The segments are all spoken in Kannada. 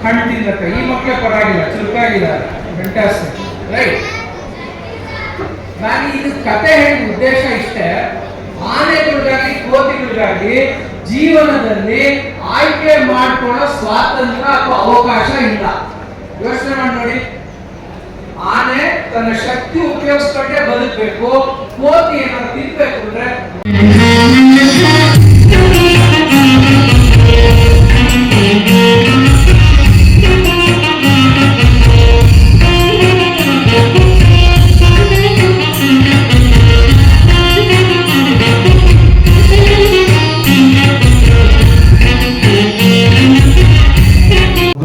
ಹಣ್ಣು ತಿನ್ನಕ ಈ ಮಕ್ಕಳೇ ಪರವಾಗಿಲ್ಲ, ಚುರುಕಾಗಿದ್ದಾರೆ, ಫ್ಯಾಂಟಾಸ್ಟಿಕ್, ರೈಟ್. ನಾನು ಇದು ಕತೆ ಹೇಳಿದ ಉದ್ದೇಶ ಇಷ್ಟೇ, ಆನೆಗಳಿಗಾಗಿ ಕೋತಿಗಳಿಗಾಗಿ ಜೀವನದಲ್ಲಿ ಆಯ್ಕೆ ಮಾಡ್ಕೊಳ್ಳೋ ಸ್ವಾತಂತ್ರ್ಯ ಅಥವಾ ಅವಕಾಶ ಇಲ್ಲ. ಯೋಚನೆ ಮಾಡಿ ನೋಡಿ, ಆನೆ ತನ್ನ ಶಕ್ತಿ ಉಪಯೋಗಿಸ್ಕೊಂಡೇ ಬದುಕಬೇಕು, ಕೋತಿ ಏನಾದ್ರು ತಿನ್ಬೇಕು ಅಂದ್ರೆ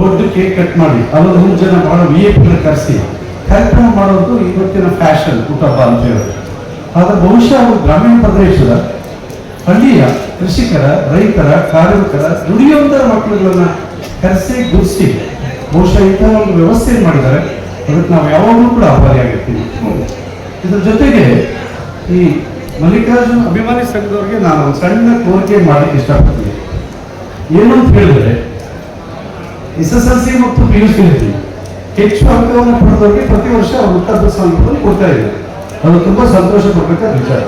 ದೊಡ್ಡ ಕೇಕ್ ಕಟ್ ಮಾಡಿ ಅವತ್ತು 100 ಜನ ಬಹಳ ವಿಎಪಿನ ಕರೆಸಿ ಕಾರ್ಯಕ್ರಮ ಮಾಡೋದು ಇವತ್ತಿನ ಫ್ಯಾಷನ್ ಹುಟ್ಟಹಬ್ಬ ಅಂತ ಹೇಳೋದು. ಆದ್ರೆ ಬಹುಶಃ ಅವರು ಗ್ರಾಮೀಣ ಪ್ರದೇಶದ ಹಳ್ಳಿಯ ಕೃಷಿಕರ, ರೈತರ, ಕಾರ್ಮಿಕರ, ದುಡಿಯುವಂತರ ಮಕ್ಕಳುಗಳನ್ನ ಕರೆಸಿ ಗುರುಸಿ ಬಹುಶಃ ಇಂಥ ಒಂದು ವ್ಯವಸ್ಥೆ ಮಾಡಿದ್ದಾರೆ. ಅದಕ್ಕೆ ನಾವು ಯಾವಾಗಲೂ ಕೂಡ ಆಭಾರಿಯಾಗಿರ್ತೀವಿ. ಇದ್ರ ಜೊತೆಗೆ ಈ ಮಲ್ಲಿಕಾರ್ಜುನ ಅಭಿಮಾನಿ ಸಂಘದವರಿಗೆ ನಾನು ಒಂದು ಸಣ್ಣ ಕೋರಿಕೆ ಮಾಡಲಿಕ್ಕೆ ಇಷ್ಟಪಡ್ತೀನಿ. ಏನು ಅಂತ ಹೇಳಿದ್ರೆ, SSLC ಮತ್ತು PUC ಹೆಚ್ಚು ಅಂಕವನ್ನು ಪಡೆದವರಿಗೆ ಪ್ರತಿ ವರ್ಷ ಉತ್ತಮ ಸಂಘದಲ್ಲಿ ಕೊಡ್ತಾ ಇದ್ದಾರೆ. ಅದು ತುಂಬಾ ಸಂತೋಷ ಪಡ್ಬೇಕಾದ ವಿಚಾರ.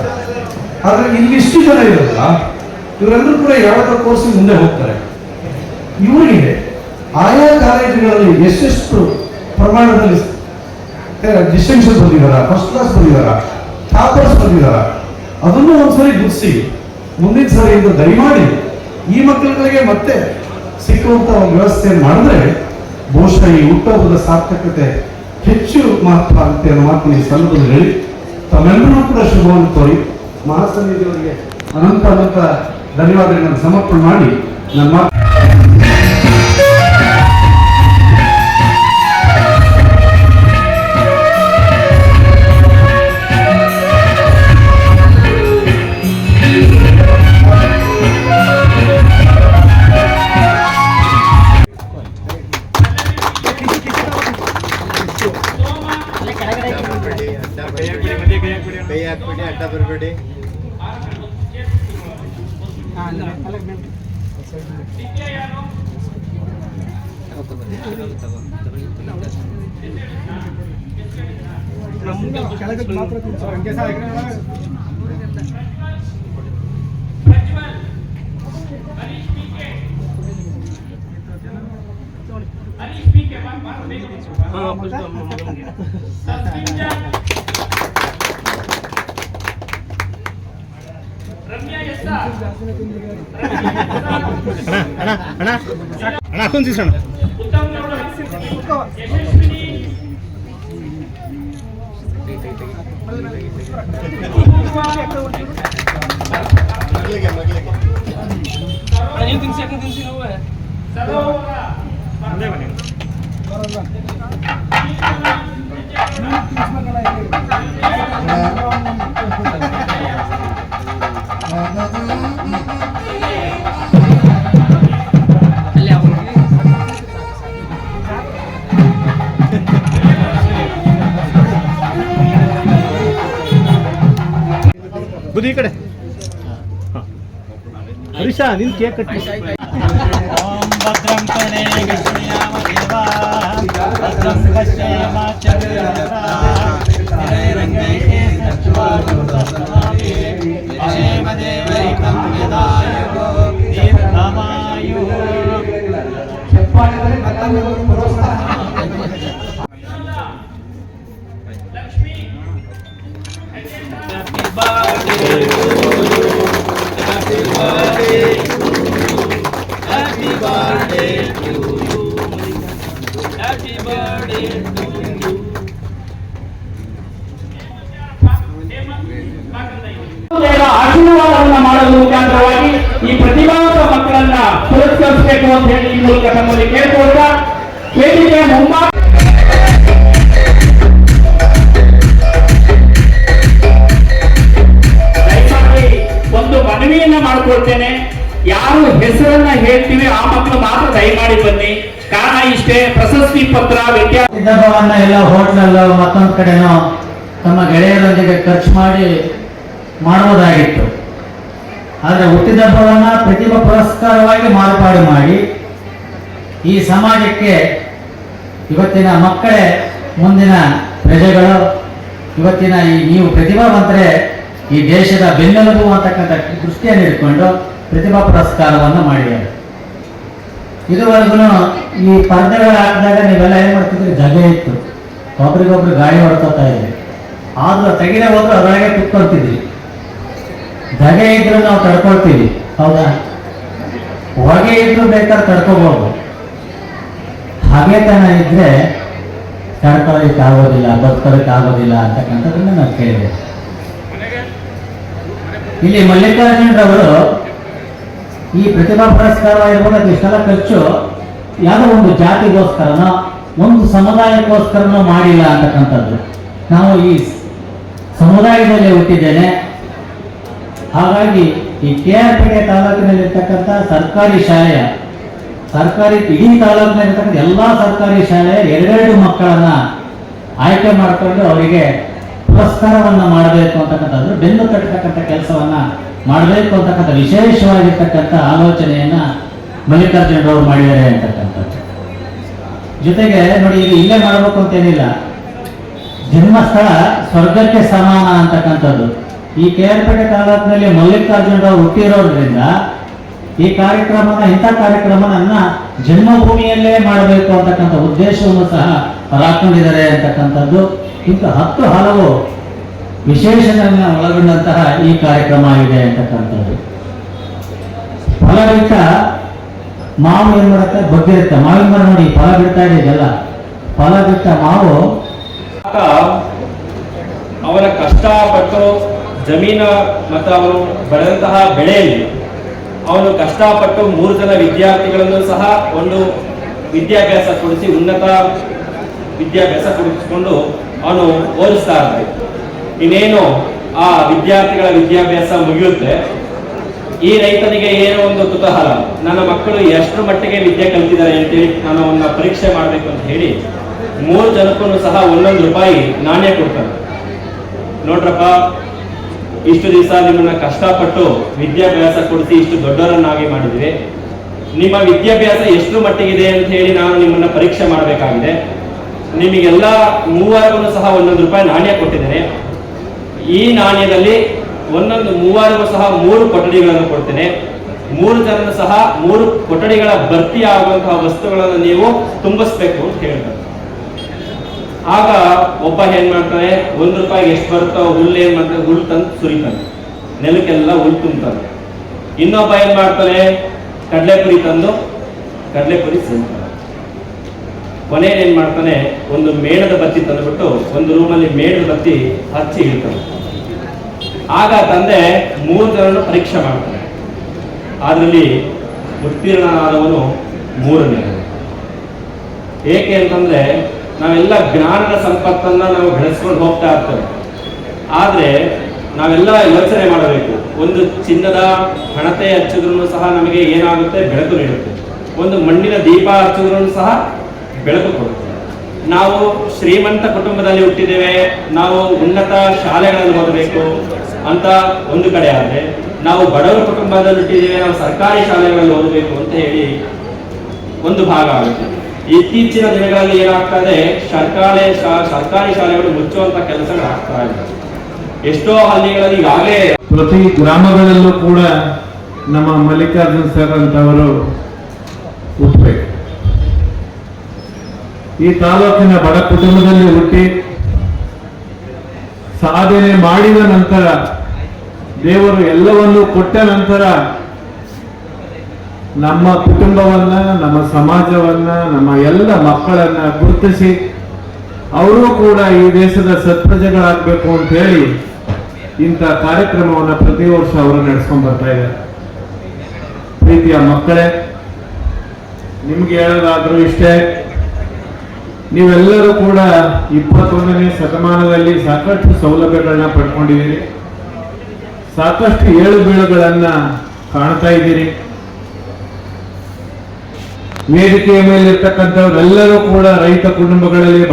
ಆದ್ರೆ ಇಲ್ಲಿ ಇಷ್ಟು ಜನ ಇರಲ್ಲ, ಇವರೆಲ್ಲರೂ ಕೂಡ ಯಾವ್ದಾದ್ರು ಕೋರ್ಸ್ ಮುಂದೆ ಹೋಗ್ತಾರೆ. ಇವರಿಗೆ ಆಯಾ ಕಾಲೇಜುಗಳಲ್ಲಿ ಎಷ್ಟೆಷ್ಟು ಪ್ರಮಾಣದಲ್ಲಿ ಡಿಸ್ಟಿಂಕ್ಷನ್ ಬಂದಿದಾರ, ಫಸ್ಟ್ ಕ್ಲಾಸ್ ಬಂದಿದಾರ, ಟಾಪರ್ಸ್ ಬಂದಿದಾರ, ಅದನ್ನು ಒಂದ್ಸರಿ ಗುರುತಿಸಿ ಮುಂದಿನ ಸರಿಯಿಂದ ದಯಮಾಡಿ ಈ ಮಕ್ಕಳುಗಳಿಗೆ ಮತ್ತೆ ಸಿಕ್ಕುವಂತ ಒಂದು ವ್ಯವಸ್ಥೆ ಮಾಡಿದ್ರೆ ಬಹುಶಃ ಈ ಹುಟ್ಟುಹಬ್ಬದ ಸಾರ್ಥಕತೆ ಹೆಚ್ಚು ಮಹತ್ವ ಆಗುತ್ತೆ ಅನ್ನೋ ಮಾತು ಈ ಸಂದರ್ಭದಲ್ಲಿ ಹೇಳಿ ತಮ್ಮೆಲ್ಲರೂ ಕೂಡ ಶುಭವನ್ನು ಕೋರಿ ಮಹಾಸನ್ನಿಧಿಯವರಿಗೆ ಅನಂತ ಅನಂತ ಧನ್ಯವಾದಗಳನ್ನು ಸಮರ್ಪಣೆ ಮಾಡಿ ನನ್ನ ಅಡ್ಡ ಬರಬೇಡಿ. ಬುದ್ಧಿ ಈ ಕಡೆ ಹರೀಶಾ ನಿನ್ ಕೇಕ್ ಕಟ್ಟಿ. ಓಂ ಭದ್ರಂ ಕರ್ಣೇನ ಗಚ್ಛಯಾಮ ದೇವಾ ಭದ್ರಂ ಪಶ್ಯೇಮಾಚಲೇನ ರಂಗೈಃ ಸಚ್ವಾಯುಧಸ್ವಾಮಿ ಕ್ಷೇಮ ದೇವೈಕಂ ಯದಾಯೋ ದೀರ್ಘಮಾಯು. ಆಶೀರ್ವಾದವನ್ನು ಮಾಡಲು ಮುಖಾಂತರವಾಗಿ ಈ ಪ್ರತಿಭಾವಂತ ಮಕ್ಕಳನ್ನ ಪುರಸ್ಕರಿಸಬೇಕು ಅಂತ ಹೇಳಿ ಈ ಮೂಲಕ ತಮ್ಮಲ್ಲಿ ಕೇಳ್ಕೊಳ್ತಾ ವೇದಿಕೆ ಮುಂಭಾಗ ದಯಮಾಡಿ ಒಂದು ಮನವಿಯನ್ನ ಮಾಡಿಕೊಳ್ತೇನೆ. ಯಾರು ಹೆಸರನ್ನ ಹೇಳ್ತೀವಿ ಆ ಮಕ್ಕಳು ಮಾತ್ರ ದಯಮಾಡಿ ಬನ್ನಿ. ಕಾರಣ ಇಷ್ಟೇ, ಪ್ರಶಸ್ತಿ ಪತ್ರ ವಿದ್ಯಾಭವನ ಎಲ್ಲ ಹೋಟ್ಲಲ್ಲೋ ಮತ್ತೊಂದು ಕಡೆನೋ ತಮ್ಮ ಗೆಳೆಯರೊಂದಿಗೆ ಖರ್ಚು ಮಾಡಿ ಮಾಡಬಹುದಾಗಿತ್ತು. ಆದರೆ ಹುಟ್ಟಿದಬ್ಬವನ್ನು ಪ್ರತಿಭಾ ಪುರಸ್ಕಾರವಾಗಿ ಮಾರ್ಪಾಡು ಮಾಡಿ ಈ ಸಮಾಜಕ್ಕೆ ಇವತ್ತಿನ ಮಕ್ಕಳೇ ಮುಂದಿನ ಪ್ರಜೆಗಳು, ಇವತ್ತಿನ ಈ ನೀವು ಪ್ರತಿಭಾವಂತರೇ ಈ ದೇಶದ ಬೆನ್ನೆಲುಬು ಅಂತಕ್ಕಂಥ ದೃಷ್ಟಿಯನ್ನು ಇಟ್ಕೊಂಡು ಪ್ರತಿಭಾ ಪುರಸ್ಕಾರವನ್ನು ಮಾಡಿದ್ದಾರೆ. ಇದುವರೆಗೂ ಈ ಪರ್ದೆಗಳು ಹಾಕಿದಾಗ ನೀವೆಲ್ಲ ಏನು ಮಾಡ್ತಿದ್ರಿ, ಜಗ ಇತ್ತು, ಒಬ್ರಿಗೊಬ್ರು ಗಾಳಿ ಹೊಡ್ಕೋತಾ ಇದ್ರಿ. ಆದ್ರೂ ತೆಗೆದೇ ಹೋದ್ರು ಅದರಾಗೆ ಕುತ್ಕೊಳ್ತಿದ್ವಿ. ಧಗೆ ಇದ್ರು ನಾವು ತಡ್ಕೊಳ್ತೀವಿ, ಹೌದಾ? ಹೊಗೆ ಇದ್ರು ಬೇಕಾದ್ರೆ ತಡ್ಕೋಬಹುದು. ಹಾಗೆತನ ಇದ್ರೆ ತಡ್ಕೊಳ್ಳಿಕ್ಕೆ ಆಗೋದಿಲ್ಲ, ಬದುಕೋದಕ್ಕೆ ಆಗೋದಿಲ್ಲ ಅಂತಕ್ಕಂಥದ್ದನ್ನ ನಾವು ಕೇಳಿದೆ. ಇಲ್ಲಿ ಮಲ್ಲಿಕಾರ್ಜುನರವರು ಈ ಪ್ರತಿಭಾ ಪುರಸ್ಕಾರ ಇರ್ಬೋದು, ಇಷ್ಟೆಲ್ಲ ಖರ್ಚು ಯಾವುದೋ ಒಂದು ಜಾತಿಗೋಸ್ಕರನೋ ಒಂದು ಸಮುದಾಯಕ್ಕೋಸ್ಕರನೋ ಮಾಡಿಲ್ಲ ಅಂತಕ್ಕಂಥದ್ದು. ನಾವು ಈ ಸಮುದಾಯದಲ್ಲಿ ಹುಟ್ಟಿದ್ದೇನೆ, ಹಾಗಾಗಿ ಈ KR ತಾಲೂಕಿನಲ್ಲಿರ್ತಕ್ಕಂಥ ಸರ್ಕಾರಿ ಶಾಲೆಯ ಇಡೀ ತಾಲೂಕಿನಲ್ಲಿರ್ತಕ್ಕಂಥ ಎಲ್ಲ ಸರ್ಕಾರಿ ಶಾಲೆಯ 2 ಮಕ್ಕಳನ್ನ ಆಯ್ಕೆ ಮಾಡಿಕೊಂಡು ಅವರಿಗೆ ಪುರಸ್ಕಾರವನ್ನು ಮಾಡಬೇಕು ಅಂತಕ್ಕಂಥದ್ದು, ಬೆನ್ನು ತಟ್ಟತಕ್ಕಂಥ ಕೆಲಸವನ್ನ ಮಾಡಬೇಕು ಅಂತಕ್ಕಂಥ ವಿಶೇಷವಾಗಿರ್ತಕ್ಕಂಥ ಆಲೋಚನೆಯನ್ನ ಮಲ್ಲಿಕಾರ್ಜುನರವರು ಮಾಡಿದ್ದಾರೆ ಅಂತಕ್ಕಂಥದ್ದು. ಜೊತೆಗೆ ನೋಡಿ, ಈಗ ಇಲ್ಲೇ ಮಾಡಬೇಕು ಅಂತೇನಿಲ್ಲ, ಜನ್ಮಸ್ಥಳ ಸ್ವರ್ಗಕ್ಕೆ ಸಮಾನ ಅಂತಕ್ಕಂಥದ್ದು. ಈ KR ತಾಲೂಕಿನಲ್ಲಿ ಮಲ್ಲಿಕಾರ್ಜುನರವರು ಹುಟ್ಟಿರೋದ್ರಿಂದ ಈ ಇಂಥ ಕಾರ್ಯಕ್ರಮನ ಜನ್ಮಭೂಮಿಯಲ್ಲೇ ಮಾಡಬೇಕು ಅಂತಕ್ಕಂಥ ಉದ್ದೇಶವನ್ನು ಸಹ ಹಾಕೊಂಡಿದ್ದಾರೆ ಅಂತಕ್ಕಂಥದ್ದು. ಇಂಥ 10 ಹಲವು ವಿಶೇಷಗಳನ್ನ ಒಳಗೊಂಡಂತಹ ಈ ಕಾರ್ಯಕ್ರಮ ಇದೆ ಅಂತಕ್ಕಂಥದ್ದು. ಫಲ ಬಿಟ್ಟ ಮಾವು ಏನ್ ಮಾಡುತ್ತೆ, ಬಗ್ಗಿರುತ್ತೆ. ಮಾವಿನ ಮರ ನೋಡಿ ಫಲ ಬಿಡ್ತಾ ಇದೆಯಲ್ಲ, ಫಲ ಬಿಟ್ಟ ಮಾವು ಅವರ ಕಷ್ಟಪಟ್ಟು ಜಮೀನು ಮತ್ತು ಅವನು ಬೆಳೆದಂತಹ ಬೆಳೆಯಲ್ಲಿ ಅವನು ಕಷ್ಟಪಟ್ಟು 3 ಜನ ವಿದ್ಯಾರ್ಥಿಗಳನ್ನು ಸಹ ಒಂದು ವಿದ್ಯಾಭ್ಯಾಸ ಕೊಡಿಸಿ ಉನ್ನತ ವಿದ್ಯಾಭ್ಯಾಸ ಕೊಡಿಸಿಕೊಂಡು ಅವನು ಓದಿಸ್ತಾ ಇರ್ತಾನೆ. ಇನ್ನೇನು ಆ ವಿದ್ಯಾರ್ಥಿಗಳ ವಿದ್ಯಾಭ್ಯಾಸ ಮುಗಿಯುತ್ತೆ, ಈ ರೈತನಿಗೆ ಏನೋ ಒಂದು ಕುತೂಹಲ, ನನ್ನ ಮಕ್ಕಳು ಎಷ್ಟು ಮಟ್ಟಿಗೆ ವಿದ್ಯೆ ಕಲಿತಿದ್ದಾರೆ ಅಂತೇಳಿ ನಾನು ಅವನ್ನ ಪರೀಕ್ಷೆ ಮಾಡಬೇಕು ಅಂತ ಹೇಳಿ 3 ಜನಕ್ಕೂ ಸಹ ₹1 ನಾಣ್ಯ ಕೊಡ್ತಾನೆ. ನೋಡ್ರಪ್ಪ, ಇಷ್ಟು ದಿವಸ ನಿಮ್ಮನ್ನ ಕಷ್ಟಪಟ್ಟು ವಿದ್ಯಾಭ್ಯಾಸ ಕೊಡಿಸಿ ಇಷ್ಟು ದೊಡ್ಡವರನ್ನಾಗಿ ಮಾಡಿದ್ವಿ, ನಿಮ್ಮ ವಿದ್ಯಾಭ್ಯಾಸ ಎಷ್ಟು ಮಟ್ಟಿಗಿದೆ ಅಂತ ಹೇಳಿ ನಾನು ನಿಮ್ಮನ್ನ ಪರೀಕ್ಷೆ ಮಾಡಬೇಕಾಗಿದೆ. ನಿಮಗೆಲ್ಲ 3 ಸಹ ₹1 ನಾಣ್ಯ ಕೊಟ್ಟಿದ್ದೇನೆ. ಈ ನಾಣ್ಯದಲ್ಲಿ 3 ಸಹ 3 ಕೊಠಡಿಗಳನ್ನು ಕೊಡ್ತೇನೆ. 3 ಜನರು ಸಹ 3 ಕೊಠಡಿಗಳ ಭರ್ತಿ ಆಗುವಂತಹ ವಸ್ತುಗಳನ್ನು ನೀವು ತುಂಬಿಸ್ಬೇಕು ಅಂತ ಹೇಳ್ತಾರೆ. ಆಗ ಒಬ್ಬ ಏನ್ ಮಾಡ್ತಾನೆ, ₹1 ಎಷ್ಟು ಬರುತ್ತೋ ಹುಲ್ಲು ಏನ್ ಮಾಡ್ತಾನೆ, ಹುಲ್ಲು ತಂದು ಸುರಿತಾನೆ, ನೆಲಕ್ಕೆಲ್ಲ ಹುಲ್ಲು ತುಂಬ್ತಾನೆ. ಇನ್ನೊಬ್ಬ ಏನ್ ಮಾಡ್ತಾನೆ, ಕಡಲೆಪುರಿ ತಂದು ಕಡಲೆಪುರಿ ಸುರಿತಾನೆ. ಕೊನೆಗೆ ಏನ್ ಮಾಡ್ತಾನೆ, ಒಂದು ಮೇಣದ ಬತ್ತಿ ತಂದುಬಿಟ್ಟು ಒಂದು ರೂಮಲ್ಲಿ ಮೇಣದ ಬತ್ತಿ ಹಚ್ಚಿ ಇಡ್ತಾನೆ. ಆಗ ತಂದೆ 3 ಜನರನ್ನು ಪರೀಕ್ಷೆ ಮಾಡ್ತಾನೆ. ಅದರಲ್ಲಿ ಉತ್ತೀರ್ಣನಾದವನು 3ನೇ. ಏಕೆ ಅಂತಂದ್ರೆ ನಾವೆಲ್ಲ ಜ್ಞಾನದ ಸಂಪತ್ತನ್ನ ನಾವು ಬೆಳೆಸ್ಕೊಂಡು ಹೋಗ್ತಾ ಇರ್ತೇವೆ. ಆದ್ರೆ ನಾವೆಲ್ಲ ಯೋಚನೆ ಮಾಡಬೇಕು, ಒಂದು ಚಿನ್ನದ ಹಣತೆ ಹಚ್ಚಿದ್ರು ಸಹ ನಮಗೆ ಏನಾಗುತ್ತೆ, ಬೆಳಕು ನೀಡುತ್ತೆ. ಒಂದು ಮಣ್ಣಿನ ದೀಪ ಹಚ್ಚಿದ್ರು ಸಹ ಬೆಳಕು ಕೊಡುತ್ತೆ. ನಾವು ಶ್ರೀಮಂತ ಕುಟುಂಬದಲ್ಲಿ ಹುಟ್ಟಿದ್ದೇವೆ, ನಾವು ಉನ್ನತ ಶಾಲೆಗಳಲ್ಲಿ ಓದಬೇಕು ಅಂತ ಒಂದು ಕಡೆ ಆದ್ರೆ, ನಾವು ಬಡವರ ಕುಟುಂಬದಲ್ಲಿ ಹುಟ್ಟಿದ್ದೇವೆ, ನಾವು ಸರ್ಕಾರಿ ಶಾಲೆಗಳಲ್ಲಿ ಓದಬೇಕು ಅಂತ ಹೇಳಿ ಒಂದು ಭಾಗ ಆಗುತ್ತೆ. ಇತ್ತೀಚಿನ ದಿನಗಳಲ್ಲಿ ಏನಾಗ್ತದೆ, ಸರ್ಕಾರಿ ಶಾಲೆಗಳು ಮುಚ್ಚುವಂತ ಕೆಲಸಗಳು ಆಗ್ತಾ ಇದೆ. ಎಷ್ಟೋ ಹಳ್ಳಿಗಳಲ್ಲಿ ಈಗಾಗಲೇ ಪ್ರತಿ ಗ್ರಾಮಗಳಲ್ಲೂ ಕೂಡ ನಮ್ಮ ಮಲ್ಲಿಕಾರ್ಜುನ್ ಸರ್ ಅಂತವರು ಹುಟ್ಟಬೇಕು. ಈ ತಾಲೂಕಿನ ಬಡ ಕುಟುಂಬದಲ್ಲಿ ಹುಟ್ಟಿ ಸಾಧನೆ ಮಾಡಿದ ನಂತರ, ದೇವರು ಎಲ್ಲವನ್ನೂ ಕೊಟ್ಟ ನಂತರ ನಮ್ಮ ಕುಟುಂಬವನ್ನ, ನಮ್ಮ ಸಮಾಜವನ್ನ, ನಮ್ಮ ಎಲ್ಲ ಮಕ್ಕಳನ್ನ ಗುರುತಿಸಿ ಅವರು ಕೂಡ ಈ ದೇಶದ ಸತ್ಪ್ರಜೆಗಳಾಗಬೇಕು ಅಂತ ಹೇಳಿ ಇಂಥ ಕಾರ್ಯಕ್ರಮವನ್ನು ಪ್ರತಿ ವರ್ಷ ಅವರು ನಡೆಸ್ಕೊಂಡು ಬರ್ತಾ ಇದ್ದಾರೆ. ಪ್ರೀತಿಯ ಮಕ್ಕಳೇ, ನಿಮ್ಗೆ ಹೇಳೋದಾದ್ರೂ ಇಷ್ಟೇ, ನೀವೆಲ್ಲರೂ ಕೂಡ 21ನೇ ಶತಮಾನದಲ್ಲಿ ಸಾಕಷ್ಟು ಸೌಲಭ್ಯಗಳನ್ನ ಪಡ್ಕೊಂಡಿದ್ದೀರಿ, ಸಾಕಷ್ಟು ಏಳು ಬೀಳುಗಳನ್ನ ಕಾಣ್ತಾ ಇದ್ದೀರಿ. ವೇದಿಕೆಯ ಮೇಲೆ ಇರ್ತಕ್ಕಂಥವರೆಲ್ಲರೂ ಕೂಡ ರೈತ ಕುಟುಂಬಗಳಲ್ಲಿ,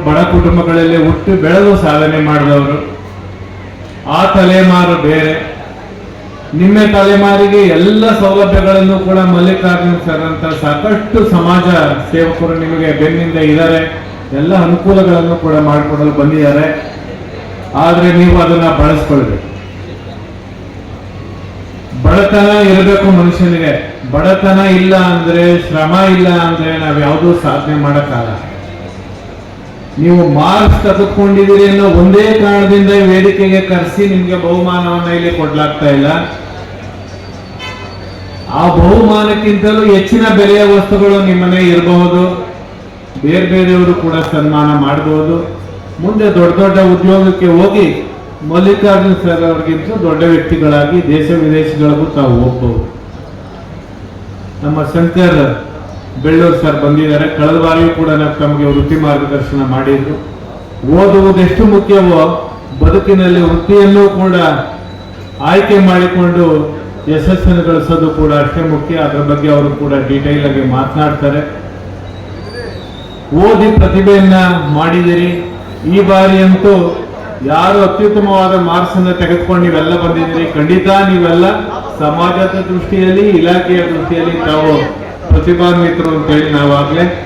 ಬಡ ಕುಟುಂಬಗಳಲ್ಲಿ ಹುಟ್ಟು ಬೆಳೆದು ಸಾಧನೆ ಮಾಡಿದವರು. ಆ ತಲೆಮಾರು ಬೇರೆ, ನಿಮ್ಮ ತಲೆಮಾರಿಗೆ ಎಲ್ಲ ಸೌಲಭ್ಯಗಳನ್ನು ಕೂಡ ಮಲ್ಲಿಕಾರ್ಜುನ್ ಸರ್ ಅಂತ ಸಾಕಷ್ಟು ಸಮಾಜ ಸೇವಕರು ನಿಮಗೆ ಬೆನ್ನಿಂದ ಇದ್ದಾರೆ, ಎಲ್ಲ ಅನುಕೂಲಗಳನ್ನು ಕೂಡ ಮಾಡಿಕೊಡಲು ಬಂದಿದ್ದಾರೆ. ಆದ್ರೆ ನೀವು ಅದನ್ನ ಬಳಸ್ಕೊಳ್ಬೇಕು. ಬಡತನ ಇರಬೇಕು ಮನುಷ್ಯನಿಗೆ. ಬಡತನ ಇಲ್ಲ ಅಂದ್ರೆ, ಶ್ರಮ ಇಲ್ಲ ಅಂದ್ರೆ ನಾವ್ ಯಾವುದೂ ಸಾಧನೆ ಮಾಡಕ್ಕಾಗಲ್ಲ. ನೀವು ಮಾರ್ಕ್ಸ್ ತೆಗೆದುಕೊಂಡಿದ್ದೀರಿ ಅನ್ನೋ ಒಂದೇ ಕಾರಣದಿಂದ ಈ ವೇದಿಕೆಗೆ ಕರೆಸಿ ನಿಮ್ಗೆ ಬಹುಮಾನವನ್ನ ಇಲ್ಲಿ ಕೊಡ್ಲಾಗ್ತಾ ಇಲ್ಲ. ಆ ಬಹುಮಾನಕ್ಕಿಂತಲೂ ಹೆಚ್ಚಿನ ಬೆಲೆಯ ವಸ್ತುಗಳು ನಿಮ್ಮನೆ ಇರಬಹುದು. ಬೇರೆ ಬೇರೆಯವರು ಕೂಡ ಸನ್ಮಾನ ಮಾಡಬಹುದು. ಮುಂದೆ ದೊಡ್ಡ ದೊಡ್ಡ ಉದ್ಯೋಗಕ್ಕೆ ಹೋಗಿ ಮಲ್ಲಿಕಾರ್ಜುನ್ ಸರ್ ಅವ್ರಿಗಿಂತ ದೊಡ್ಡ ವ್ಯಕ್ತಿಗಳಾಗಿ ದೇಶ ವಿದೇಶಗಳಿಗೂ ತಾವು ಹೋಗ್ಬಹುದು. ನಮ್ಮ ಶಂಕರ್ ಬೆಳ್ಳೂರು ಸರ್ ಬಂದಿದ್ದಾರೆ. ಕಳೆದ ಬಾರಿಯೂ ಕೂಡ ತಮಗೆ ವೃತ್ತಿ ಮಾರ್ಗದರ್ಶನ ಮಾಡಿದ್ರು. ಓದುವುದು ಎಷ್ಟು ಮುಖ್ಯವೋ ಬದುಕಿನಲ್ಲಿ ವೃತ್ತಿಯನ್ನು ಕೂಡ ಆಯ್ಕೆ ಮಾಡಿಕೊಂಡು ಯಶಸ್ಸನ್ನು ಗಳಿಸೋದು ಕೂಡ ಅಷ್ಟೇ ಮುಖ್ಯ. ಅದರ ಬಗ್ಗೆ ಅವರು ಕೂಡ ಡೀಟೇಲ್ ಆಗಿ ಮಾತನಾಡ್ತಾರೆ. ಓದಿ ಪ್ರತಿಭೆಯನ್ನ ಮಾಡಿದಿರಿ. ಈ ಬಾರಿ ಅಂತೂ ಯಾರು ಅತ್ಯುತ್ತಮವಾದ ಮಾರ್ಕ್ಸ್ ಅನ್ನು ತೆಗೆದುಕೊಂಡು ನೀವೆಲ್ಲ ಬಂದಿದ್ದೀರಿ. ಖಂಡಿತ ನೀವೆಲ್ಲ ಸಮಾಜದ ದೃಷ್ಟಿಯಲ್ಲಿ, ಇಲಾಖೆಯ ದೃಷ್ಟಿಯಲ್ಲಿ ತಾವು ಪ್ರತಿಭಾನ್ವಿತರು ಅಂತೇಳಿ ನಾವಾಗ್ಲೇ